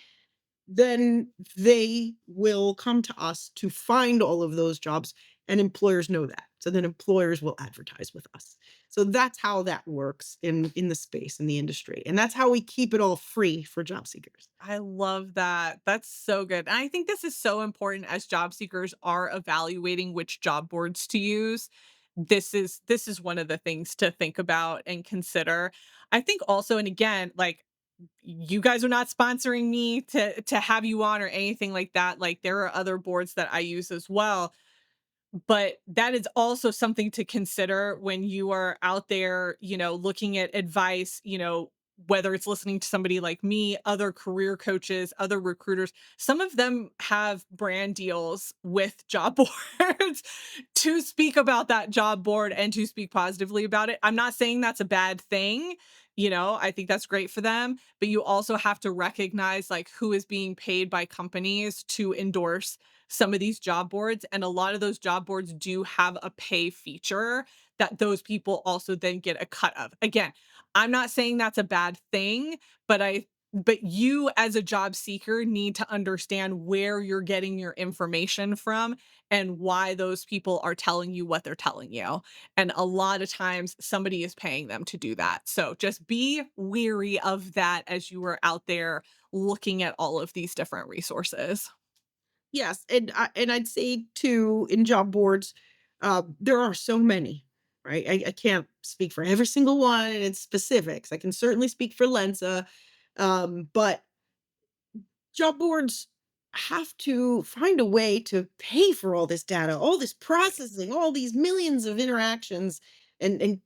then they will come to us to find all of those jobs, and employers know that. So then employers will advertise with us. So that's how that works in the space, in the industry, and that's how we keep it all free for job seekers. I love that. That's so good. And I think this is so important as job seekers are evaluating which job boards to use. This is one of the things to think about and consider. I think also, and again, like, you guys are not sponsoring me to have you on or anything like that. Like, there are other boards that I use as well, but that is also something to consider when you are out there, looking at advice, whether it's listening to somebody like me, other career coaches, other recruiters. Some of them have brand deals with job boards to speak about that job board and to speak positively about it. I'm not saying that's a bad thing. I think that's great for them, but you also have to recognize like who is being paid by companies to endorse some of these job boards, and a lot of those job boards do have a pay feature that those people also then get a cut of. Again, I'm not saying that's a bad thing, but you as a job seeker need to understand where you're getting your information from and why those people are telling you what they're telling you. And a lot of times somebody is paying them to do that. So just be weary of that as you are out there looking at all of these different resources. Yes, and I'd say too in job boards, there are so many, right? I can't speak for every single one and its specifics. I can certainly speak for Lensa, but job boards have to find a way to pay for all this data, all this processing, all these millions of interactions and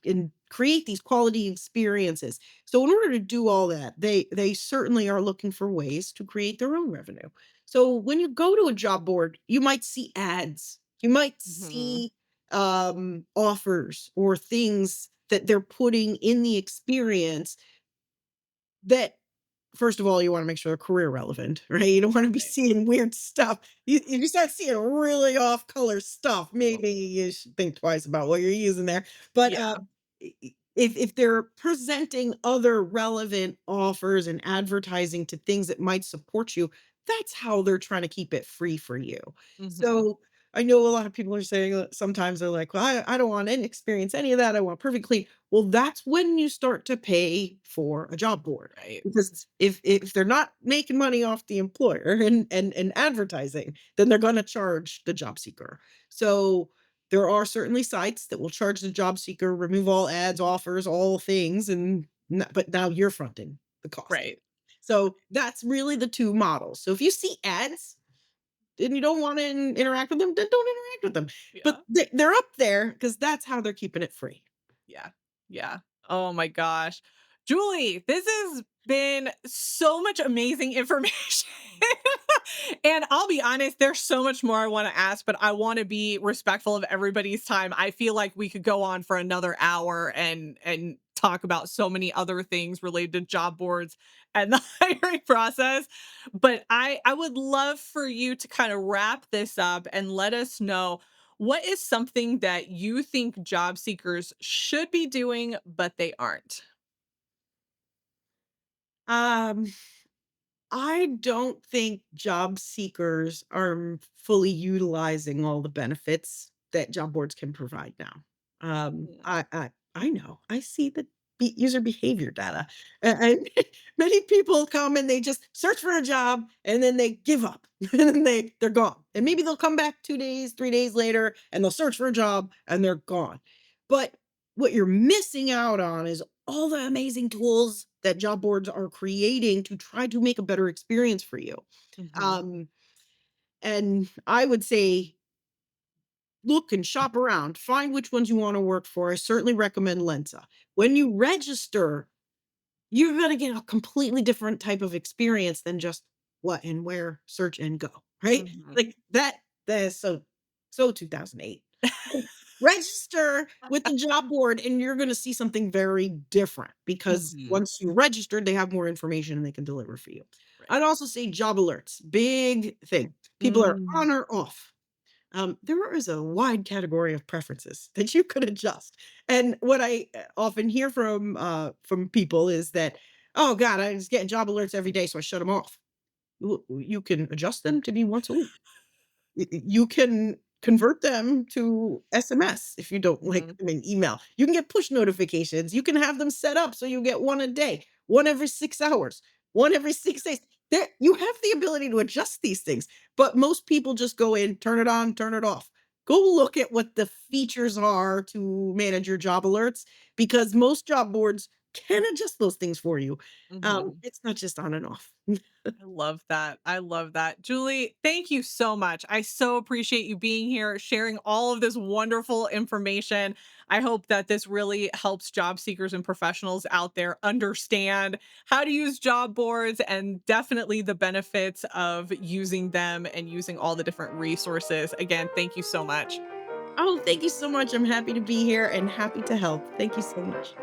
create these quality experiences. So in order to do all that, they certainly are looking for ways to create their own revenue. So when you go to a job board, you might see ads. You might Mhm. see offers or things that they're putting in the experience that first of all, you wanna make sure they're career relevant, right? You don't wanna be Right. seeing weird stuff. If you start seeing really off color stuff, maybe you should think twice about what you're using there. But, Yeah. if they're presenting other relevant offers and advertising to things that might support you, that's how they're trying to keep it free for you. Mhm. So, I know a lot of people are saying that sometimes they're like, "Well, I don't want any experience any of that. I want perfect clean." Well, that's when you start to pay for a job board. Right. Because if they're not making money off the employer and advertising, then they're gonna charge the job seeker. So, there are certainly sites that will charge the job seeker, remove all ads, offers, all things, and but now you're fronting the cost. Right. So, that's really the 2 models. So, if you see ads and you don't wanna interact with them, then don't interact with them. But Yeah. they're up there because that's how they're keeping it free. Yeah. Yeah. Oh my gosh. Julie, this has been so much amazing information. And I'll be honest, there's so much more I want to ask, but I want to be respectful of everybody's time. I feel like we could go on for another hour and talk about so many other things related to job boards and the hiring process. But I would love for you to kind of wrap this up and let us know what is something that you think job seekers should be doing, but they aren't? Um I don't think job seekers are fully utilizing all the benefits that job boards can provide now. Mhm. I know. I see the user behavior data. And many people come and they just search for a job and then they give up and then they're gone. And maybe they'll come back 2 days, 3 days later and they'll search for a job and they're gone. But what you're missing out on is all the amazing tools that job boards are creating to try to make a better experience for you. Mhm. Um, and I would say look and shop around, find which ones you want to work for. I certainly recommend Lensa. When you register, you're going to get a completely different type of experience than just what and where, search and go, right? Mhm. Like that is so 2008. Register with the job board and you're going to see something very different because Mhm. once you're registered, they have more information and they can deliver for you. Right. I'd also say job alerts, big thing. People are Mm. on or off. There is a wide category of preferences that you could adjust. And what I often hear from people is that, oh God, I was getting job alerts every day, so I shut them off. You can adjust them to be once a week. You can convert them to SMS if you don't like Mhm. them in email. You can get push notifications. You can have them set up so you get one a day, one every 6 hours, one every 6 days. There, you have the ability to adjust these things, but most people just go in, turn it on, turn it off. Go look at what the features are to manage your job alerts because most job boards can adjust those things for you. Mhm. It's not just on and off. I love that. I love that. Julie, thank you so much. I so appreciate you being here, sharing all of this wonderful information. I hope that this really helps job seekers and professionals out there understand how to use job boards and definitely the benefits of using them and using all the different resources. Again, thank you so much. Oh, thank you so much. I'm happy to be here and happy to help. Thank you so much.